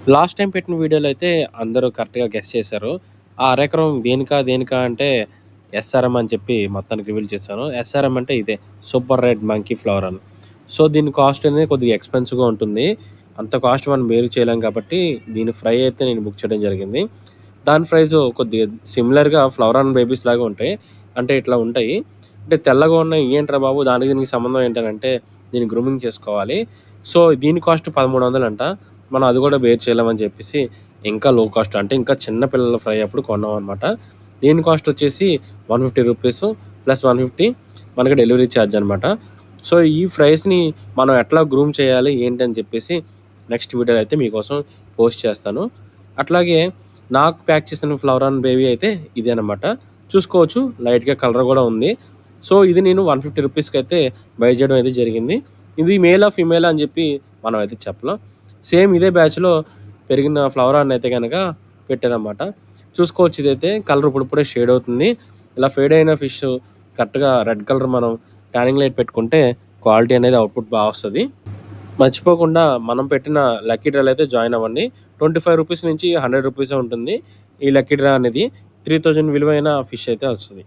Last time పెట్టిన వీడియోలో అయితే అందరూ కరెక్ట్‌గా గెస్ చేశారు. ఆ అరెకరం దేనికా అంటే ఎస్ఆర్ఎం అని చెప్పి మొత్తానికి రివీల్ చేశాను. ఎస్ఆర్ఎం అంటే ఇదే సూపర్ రెడ్ మంకీ ఫ్లవర్ అని. సో, దీని కాస్ట్ అనేది కొద్దిగా ఎక్స్‌పెన్సివ్‌గా ఉంటుంది. అంత కాస్ట్ మనం బేర్ చేయలేం కాబట్టి దీని ఫ్రై అయితే నేను బుక్ చేయడం జరిగింది. దాని ప్రైసు కొద్దిగా సిమిలర్‌గా ఫ్లవర్ అండ్ బేబీస్ లాగా ఉంటాయి. అంటే ఇట్లా ఉంటాయి. అంటే తెల్లగా ఉన్నాయి ఏంట్రా బాబు! దానికి దీనికి సంబంధం ఏంటనంటే దీన్ని గ్రూమింగ్ చేసుకోవాలి. సో, దీని కాస్ట్ 1300 అంట. మనం అది కూడా బేర్ చేయలేమని చెప్పేసి ఇంకా లో కాస్ట్ అంటే ఇంకా చిన్న పిల్లల ఫ్రై అప్పుడు కొన్నామనమాట. దీని కాస్ట్ వచ్చేసి రూ. 150 ప్లస్ 150 మనకి డెలివరీ ఛార్జ్ అనమాట. సో, ఈ ఫ్రైస్‌ని మనం ఎట్లా గ్రూమ్ చేయాలి ఏంటి అని చెప్పేసి నెక్స్ట్ వీడియోలో అయితే మీకోసం పోస్ట్ చేస్తాను. అట్లాగే నాకు ప్యాక్ చేసిన ఫ్లవర్ అండ్ బేబీ అయితే ఇదేనమాట. చూసుకోవచ్చు లైట్‌గా కలర్ కూడా ఉంది. సో, ఇది నేను రూ. 150కి అయితే బై చేయడం అయితే జరిగింది. ఇది మేలా, ఫీమేలా అని చెప్పి మనం అయితే చెప్పలేం. సేమ్ ఇదే బ్యాచ్‌లో పెరిగిన ఫ్లవర్ ఆన్ అయితే గనక పెట్టాననమాట. చూసుకోవచ్చు ఇదైతే కలర్ ఇప్పుడిప్పుడే షేడ్ అవుతుంది. ఇలా ఫేడ్ అయిన ఫిష్ కరెక్ట్‌గా రెడ్ కలర్ మనం ట్యానింగ్ లైట్ పెట్టుకుంటే క్వాలిటీ అనేది అవుట్‌పుట్ బా వస్తది. మర్చిపోకుండా మనం పెట్టిన లక్కీ డ్రాలో అయితే జాయిన్ అవ్వండి. రూ. 25 నుంచి రూ. 100 ఉంటుంది. ఈ లక్కీ డ్రా అనేది 3000 విలువైన ఫిష్ అయితే వస్తది.